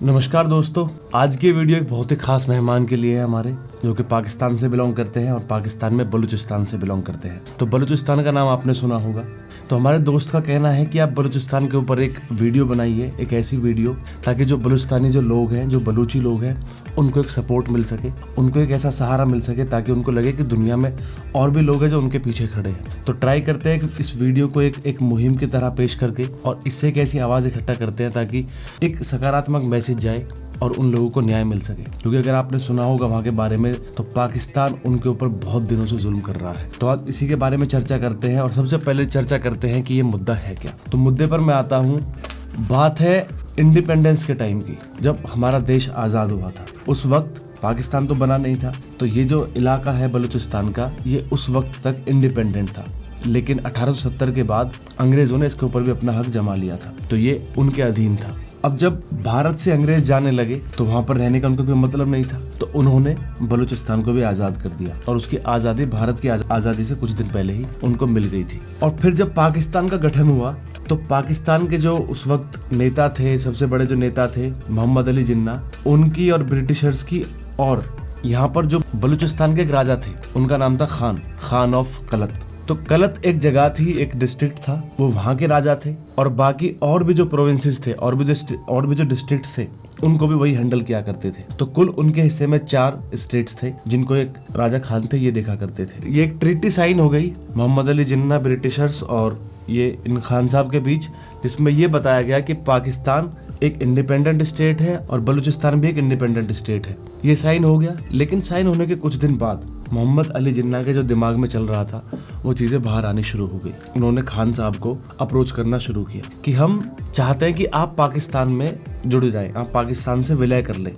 नमस्कार दोस्तों, आज की वीडियो एक बहुत ही खास मेहमान के लिए है हमारे, जो कि पाकिस्तान से बिलोंग करते हैं और पाकिस्तान में बलूचिस्तान से बिलोंग करते हैं। तो बलूचिस्तान का नाम आपने सुना होगा। तो हमारे दोस्त का कहना है कि आप बलूचिस्तान के ऊपर एक वीडियो बनाइए, एक ऐसी वीडियो ताकि जो बलूचिस्तानी जो लोग हैं, जो बलूची लोग हैं, उनको एक सपोर्ट मिल सके, उनको एक ऐसा सहारा मिल सके ताकि उनको लगे कि दुनिया में और भी लोग हैं जो उनके पीछे खड़े हैं। तो ट्राई करते हैं कि इस वीडियो को एक मुहिम की तरह पेश करके और इससे एक ऐसी आवाज़ इकट्ठा करते हैं ताकि एक सकारात्मक मैसेज जाए और उन लोगों को न्याय मिल सके। क्योंकि अगर आपने सुना होगा वहाँ के बारे में, तो पाकिस्तान उनके ऊपर बहुत दिनों से जुल्म कर रहा है। तो आज इसी के बारे में चर्चा करते हैं और सबसे पहले चर्चा करते हैं कि ये मुद्दा है क्या। तो मुद्दे पर मैं आता हूँ। बात है इंडिपेंडेंस के टाइम की, जब हमारा देश आज़ाद हुआ था। उस वक्त पाकिस्तान तो बना नहीं था, तो ये जो इलाका है बलूचिस्तान का, ये उस वक्त तक इंडिपेंडेंट था। लेकिन 1870 के बाद अंग्रेजों ने इसके ऊपर भी अपना हक जमा लिया था, तो ये उनके अधीन था। अब जब भारत से अंग्रेज जाने लगे तो वहाँ पर रहने का उनको कोई मतलब नहीं था, तो उन्होंने बलूचिस्तान को भी आज़ाद कर दिया और उसकी आज़ादी भारत की आज़ादी से कुछ दिन पहले ही उनको मिल गई थी। और फिर जब पाकिस्तान का गठन हुआ तो पाकिस्तान के जो उस वक्त नेता थे, सबसे बड़े जो नेता थे मोहम्मद अली जिन्ना, उनकी और ब्रिटिशर्स की, और यहाँ पर जो बलूचिस्तान के एक राजा थे उनका नाम था खान ऑफ कलत। तो कलत एक जगह थी, एक डिस्ट्रिक्ट था, वो वहाँ के राजा थे और बाकी और भी जो प्रोविंसेस थे और भी जो डिस्ट्रिक्ट्स थे उनको भी वही हैंडल किया करते थे। तो कुल उनके हिस्से में 4 स्टेट्स थे जिनको एक राजा खान थे ये देखा करते थे। ये एक ट्रीटी साइन हो गई मोहम्मद अली जिन्ना, ब्रिटिशर्स और ये इन खान साहब के बीच, जिसमें ये बताया गया कि पाकिस्तान एक इंडिपेंडेंट स्टेट है और बलूचिस्तान भी एक इंडिपेंडेंट स्टेट है। ये साइन हो गया। लेकिन साइन होने के कुछ दिन बाद मोहम्मद अली जिन्ना के जो दिमाग में चल रहा था वो चीज़ें बाहर आनी शुरू हो गई। उन्होंने खान साहब को अप्रोच करना शुरू किया कि हम चाहते हैं कि आप पाकिस्तान में जुड़ जाएं, आप पाकिस्तान से विलय कर लें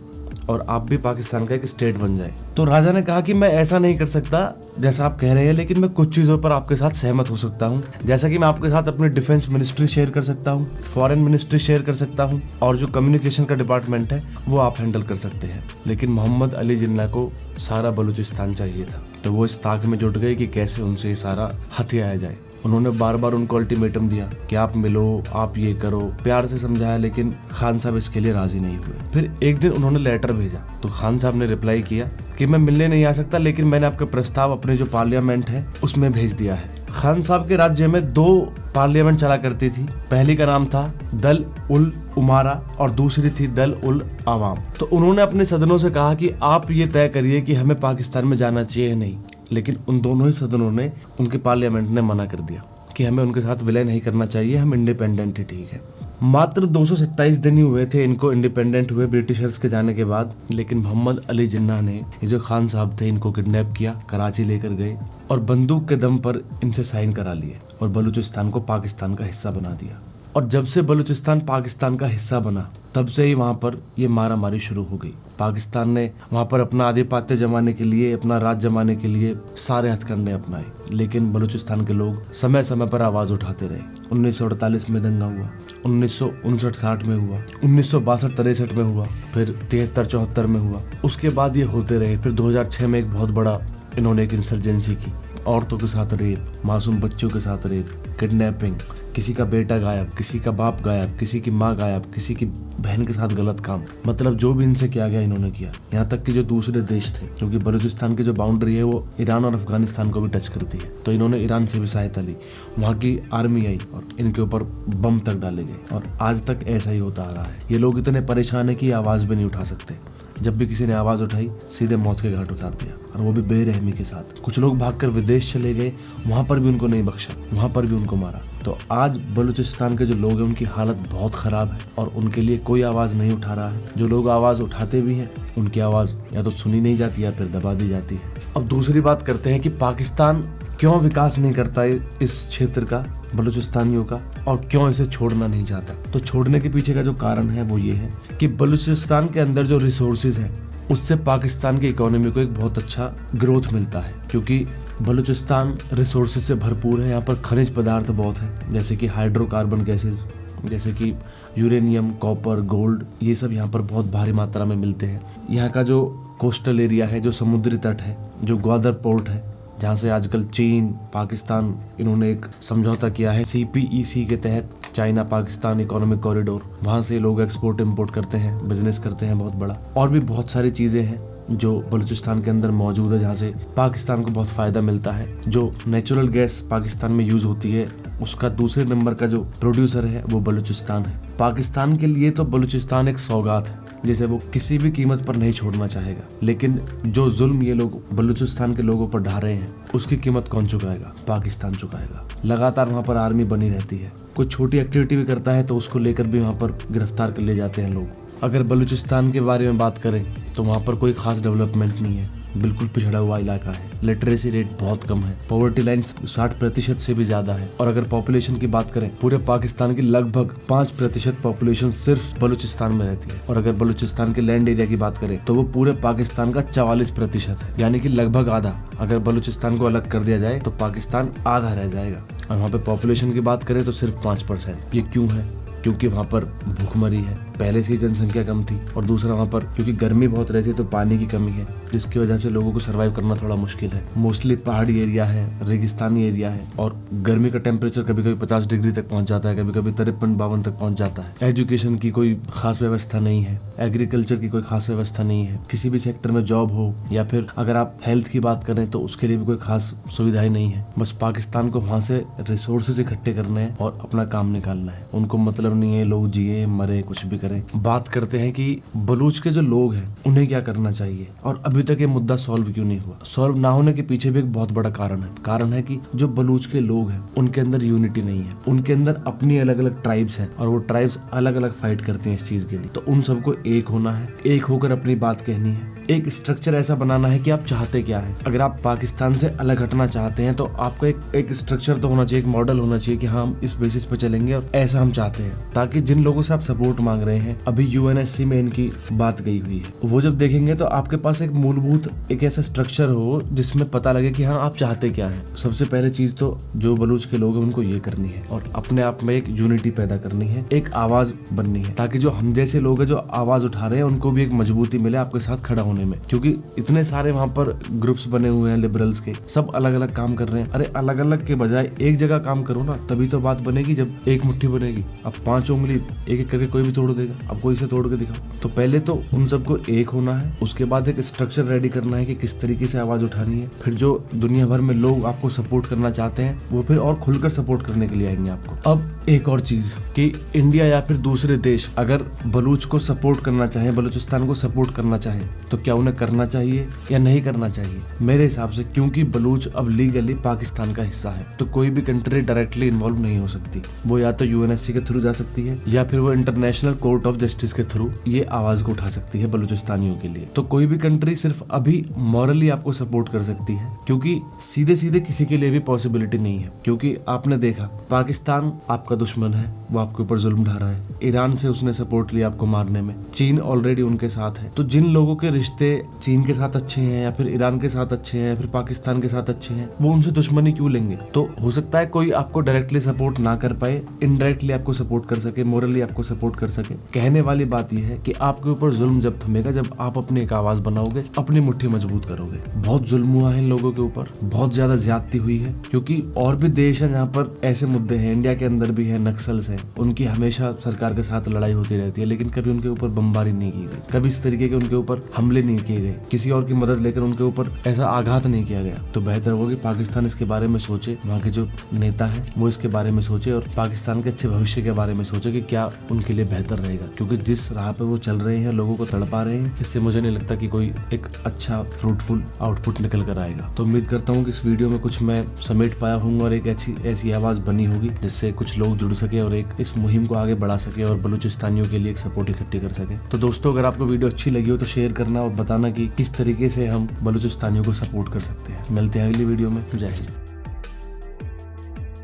और आप भी पाकिस्तान का एक स्टेट बन जाए। तो राजा ने कहा कि मैं ऐसा नहीं कर सकता जैसा आप कह रहे हैं, लेकिन मैं कुछ चीज़ों पर आपके साथ सहमत हो सकता हूँ। जैसा कि मैं आपके साथ अपनी डिफेंस मिनिस्ट्री शेयर कर सकता हूँ, फॉरेन मिनिस्ट्री शेयर कर सकता हूँ, और जो कम्युनिकेशन का डिपार्टमेंट है वो आप हैंडल कर सकते हैं। लेकिन मोहम्मद अली जिन्ना को सारा बलूचिस्तान चाहिए था, तो वो इस ताक में जुट गए कि कैसे उनसे ये सारा हथियाया जाए। उन्होंने बार बार उनको अल्टीमेटम दिया कि आप मिलो, आप ये करो, प्यार से समझाया, लेकिन खान साहब इसके लिए राजी नहीं हुए। फिर एक दिन उन्होंने लेटर भेजा, तो खान साहब ने रिप्लाई किया कि मैं मिलने नहीं आ सकता, लेकिन मैंने आपका प्रस्ताव अपने जो पार्लियामेंट है उसमें भेज दिया है। खान साहब के राज्य में 2 पार्लियामेंट चला करती थी। पहली का नाम था दल उल उमारा और दूसरी थी दल उल आवाम। तो उन्होंने अपने सदनों से कहा कि आप ये तय करिए कि हमें पाकिस्तान में जाना चाहिए नहीं। लेकिन उन दोनों ही सदनों ने, उनके पार्लियामेंट ने मना कर दिया कि हमें उनके साथ विलय नहीं करना चाहिए, हम इंडिपेंडेंट ही ठीक है। मात्र 227 दिन ही हुए थे इनको इंडिपेंडेंट हुए ब्रिटिशर्स के जाने के बाद। लेकिन मोहम्मद अली जिन्ना ने, ये जो खान साहब थे, इनको किडनैप किया, कराची लेकर गए और बंदूक के दम पर इनसे साइन करा लिए और बलूचिस्तान को पाकिस्तान का हिस्सा बना दिया। और जब से बलूचिस्तान पाकिस्तान का हिस्सा बना, तब से ही वहाँ पर ये मारा मारी शुरू हो गई। पाकिस्तान ने वहाँ पर अपना आधिपत्य जमाने के लिए, अपना राज जमाने के लिए सारे हथकंडे अपनाए, लेकिन बलूचिस्तान के लोग समय समय पर आवाज़ उठाते रहे। 1948 में दंगा हुआ, 1959-60 में हुआ, 1962-63 में हुआ, फिर 73-74 में हुआ। उसके बाद ये होते रहे। फिर 2006 में एक बहुत बड़ा इन्होंने एक इंसर्जेंसी की, औरतों के साथ रेप, मासूम बच्चों के साथ रेप, किडनैपिंग, किसी का बेटा गायब, किसी का बाप गायब, किसी की माँ गायब, किसी की बहन के साथ गलत काम, मतलब जो भी इनसे किया गया इन्होंने किया। यहाँ तक कि जो दूसरे देश थे, क्योंकि बलूचिस्तान की जो बाउंड्री है वो ईरान और अफगानिस्तान को भी टच करती है, तो इन्होंने ईरान से भी सहायता ली। वहाँ की आर्मी आई और इनके ऊपर बम तक डाले गए और आज तक ऐसा ही होता आ रहा है। ये लोग इतने परेशान है कि आवाज़ भी नहीं उठा सकते। जब भी किसी ने आवाज़ उठाई, सीधे मौत के घाट उतार दिया, और वो भी बेरहमी के साथ। कुछ लोग भागकर विदेश चले गए, वहाँ पर भी उनको नहीं बख्शा, वहाँ पर भी उनको मारा। तो आज बलूचिस्तान के जो लोग हैं उनकी हालत बहुत ख़राब है और उनके लिए कोई आवाज़ नहीं उठा रहा है। जो लोग आवाज़ उठाते भी हैं, उनकी आवाज़ या तो सुनी नहीं जाती या फिर दबा दी जाती है। अब दूसरी बात करते हैं कि पाकिस्तान क्यों विकास नहीं करता इस क्षेत्र का, बलूचिस्तानियों का, और क्यों इसे छोड़ना नहीं चाहता। तो छोड़ने के पीछे का जो कारण है वो ये है कि बलूचिस्तान के अंदर जो रिसोर्सेज है उससे पाकिस्तान की इकोनॉमी को एक बहुत अच्छा ग्रोथ मिलता है, क्योंकि बलूचिस्तान रिसोर्सेज से भरपूर है। यहाँ पर खनिज पदार्थ बहुत हैं, जैसे कि हाइड्रोकार्बन गैसेज, जैसे कि यूरेनियम, कॉपर, गोल्ड, ये सब यहाँ पर बहुत भारी मात्रा में मिलते हैं। यहाँ का जो कोस्टल एरिया है, जो समुद्री तट है, जो ग्वादर पोर्ट है, जहाँ से आजकल चीन, पाकिस्तान, इन्होंने एक समझौता किया है CPEC के तहत चाइना पाकिस्तान इकोनॉमिक कॉरिडोर, वहाँ से लोग एक्सपोर्ट इम्पोर्ट करते हैं, बिजनेस करते हैं बहुत बड़ा। और भी बहुत सारी चीज़ें हैं जो बलूचिस्तान के अंदर मौजूद है, जहाँ से पाकिस्तान को बहुत फ़ायदा मिलता है। जो नेचुरल गैस पाकिस्तान में यूज़ होती है, उसका दूसरे नंबर का जो प्रोड्यूसर है वो बलूचिस्तान है। पाकिस्तान के लिए तो बलूचिस्तान एक सौगात है जिसे वो किसी भी कीमत पर नहीं छोड़ना चाहेगा। लेकिन जो जुल्म ये लोग बलूचिस्तान के लोगों पर ढा रहे हैं, उसकी कीमत कौन चुकाएगा? पाकिस्तान चुकाएगा। लगातार वहाँ पर आर्मी बनी रहती है, कोई छोटी एक्टिविटी भी करता है तो उसको लेकर भी वहाँ पर गिरफ्तार कर ले जाते हैं लोग। अगर बलूचिस्तान के बारे में बात करें तो वहाँ पर कोई खास डेवलपमेंट नहीं है, बिल्कुल पिछड़ा हुआ इलाका है। लिटरेसी रेट बहुत कम है, पॉवर्टी लाइन 60% से भी ज्यादा है। और अगर पॉपुलेशन की बात करें, पूरे पाकिस्तान की लगभग 5% पॉपुलेशन सिर्फ बलूचिस्तान में रहती है। और अगर बलूचिस्तान के लैंड एरिया की बात करें तो वो पूरे पाकिस्तान का 44% है, यानी कि लगभग आधा। अगर बलूचिस्तान को अलग कर दिया जाए तो पाकिस्तान आधा रह जाएगा। और वहाँ पे पॉपुलेशन की बात करें तो सिर्फ 5%। ये क्यों है? क्योंकि वहाँ पर भूखमरी है, पहले से ही जनसंख्या कम थी, और दूसरा वहाँ पर क्योंकि गर्मी बहुत रहती है तो पानी की कमी है, जिसकी वजह से लोगों को सरवाइव करना थोड़ा मुश्किल है। मोस्टली पहाड़ी एरिया है, रेगिस्तानी एरिया है, और गर्मी का टेम्परेचर कभी कभी 50 डिग्री तक पहुँच जाता है, कभी कभी 53-52 तक पहुँच जाता है। एजुकेशन की कोई खास व्यवस्था नहीं है, एग्रीकल्चर की कोई खास व्यवस्था नहीं है, किसी भी सेक्टर में जॉब हो या फिर अगर आप हेल्थ की बात करें तो उसके लिए भी कोई खास सुविधाएं नहीं है। बस पाकिस्तान को वहाँ से रिसोर्सेज इकट्ठे करने हैं और अपना काम निकालना है। उनको मतलब नहीं है लोग जिए मरे कुछ भी करें। बात करते हैं कि बलूच के जो लोग हैं उन्हें क्या करना चाहिए, और अभी तक ये मुद्दा सॉल्व क्यों नहीं हुआ। सॉल्व ना होने के पीछे भी एक बहुत बड़ा कारण है कि जो बलूच के लोग हैं उनके अंदर यूनिटी नहीं है। उनके अंदर अपनी अलग अलग ट्राइब्स हैं और वो ट्राइब्स अलग अलग फाइट करती हैं इस चीज के लिए। तो उन सबको एक होना है, एक होकर अपनी बात कहनी है, एक स्ट्रक्चर ऐसा बनाना है कि आप चाहते क्या हैं। अगर आप पाकिस्तान से अलग हटना चाहते हैं तो आपका एक स्ट्रक्चर तो होना चाहिए, एक मॉडल होना चाहिए कि हाँ हम इस बेसिस पे चलेंगे और ऐसा हम चाहते हैं, ताकि जिन लोगों से आप सपोर्ट मांग रहे हैं, अभी यूएनएससी में इनकी बात गई हुई है, वो जब देखेंगे तो आपके पास एक मूलभूत एक ऐसा स्ट्रक्चर हो जिसमें पता लगे कि हाँ आप चाहते क्या हैं। सबसे पहले चीज तो जो बलूच के लोग हैं उनको ये करनी है और अपने आप में एक यूनिटी पैदा करनी है, एक आवाज बननी है, ताकि जो हम जैसे लोग हैं जो आवाज उठा रहे हैं उनको भी एक मजबूती मिले आपके साथ खड़ा होने में। क्योंकि इतने सारे वहाँ पर ग्रुप्स बने हुए हैं लिबरल्स के, सब अलग अलग काम कर रहे हैं। अरे अलग अलग के बजाय एक जगह काम करो ना, तभी तो बात बनेगी। जब एक मुट्ठी बनेगी, अब 5 उंगली एक एक करके कोई भी तोड़ देगा, अब कोई से तोड़ के दिखाओ। तो पहले तो उन सबको एक होना है, उसके बाद एक स्ट्रक्चर रेडी करना है कि किस तरीके से आवाज उठानी है। फिर जो दुनिया भर में लोग आपको सपोर्ट करना चाहते हैं वो फिर और खुलकर सपोर्ट करने के लिए आएंगे आपको। अब एक और चीज कि इंडिया या फिर दूसरे देश अगर बलूच को सपोर्ट करना चाहे, बलूचिस्तान को सपोर्ट करना चाहे, तो क्या उन्हें करना चाहिए या नहीं करना चाहिए? मेरे हिसाब से क्योंकि बलूच अब लीगली पाकिस्तान का हिस्सा है तो कोई भी कंट्री डायरेक्टली इन्वॉल्व नहीं हो सकती। वो या तो यूएनएससी के थ्रू जा सकती है या फिर वो इंटरनेशनल कोर्ट ऑफ जस्टिस के थ्रू ये आवाज को उठा सकती है बलूचिस्तानियों के लिए। तो कोई भी कंट्री सिर्फ अभी मॉरली आपको सपोर्ट कर सकती है, क्योंकि सीधे सीधे किसी के लिए भी पॉसिबिलिटी नहीं है। क्योंकि आपने देखा पाकिस्तान आपका दुश्मन है, वो आपके ऊपर जुल्म ढा रहा है। ईरान से उसने सपोर्ट लिया आपको मारने में, चीन ऑलरेडी उनके साथ है। तो जिन लोगों के रिश्ते चीन के साथ अच्छे हैं या फिर ईरान के साथ अच्छे हैं या फिर पाकिस्तान के साथ अच्छे हैं, वो उनसे दुश्मनी क्यों लेंगे? तो हो सकता है कोई आपको डायरेक्टली सपोर्ट ना कर पाए, इनडायरेक्टली आपको सपोर्ट कर सके, मोरली आपको सपोर्ट कर सके। कहने वाली बात यह है कि आपके ऊपर जुल्म जब थमेगा, जब आप अपनी एक आवाज बनाओगे, अपनी मुट्ठी मजबूत करोगे। बहुत जुल्म हुआ है इन लोगों के ऊपर, बहुत ज्यादा ज्यादती हुई है, क्योंकि और भी देश है जहाँ पर ऐसे मुद्दे हैं, इंडिया के अंदर भी है, नक्सल्स हैं, उनकी हमेशा सरकार के साथ लड़ाई होती रहती है, लेकिन कभी उनके ऊपर बमबारी नहीं की गई, कभी इस तरीके के उनके ऊपर हमले नहीं किए गए, किसी और की मदद लेकर उनके ऊपर ऐसा आघात नहीं किया गया। तो बेहतर होगा कि पाकिस्तान इसके बारे में सोचे, वहाँ के जो नेता हैं वो इसके बारे में सोचे और पाकिस्तान के अच्छे भविष्य के बारे में सोचे कि क्या उनके लिए बेहतर रहेगा। क्योंकि जिस राह पे वो चल रहे हैं, लोगों को तड़पा रहे हैं, इससे मुझे नहीं लगता कि कोई एक अच्छा फ्रूटफुल आउटपुट निकल कर आएगा। तो उम्मीद करता हूँ कि इस वीडियो में कुछ मैं समेट पाया हूँ और एक ऐसी आवाज बनी होगी जिससे कुछ लोग जुड़ सके और एक इस मुहिम को आगे बढ़ा सके और बलूचिस्तानियों के लिए एक सपोर्ट इकट्ठी कर सके। तो दोस्तों, अगर आपको वीडियो अच्छी लगी हो तो शेयर करना और बताना कि किस तरीके से हम बलूचिस्तानियों को सपोर्ट कर सकते हैं। मिलते हैं अगली वीडियो में। जय हिंद।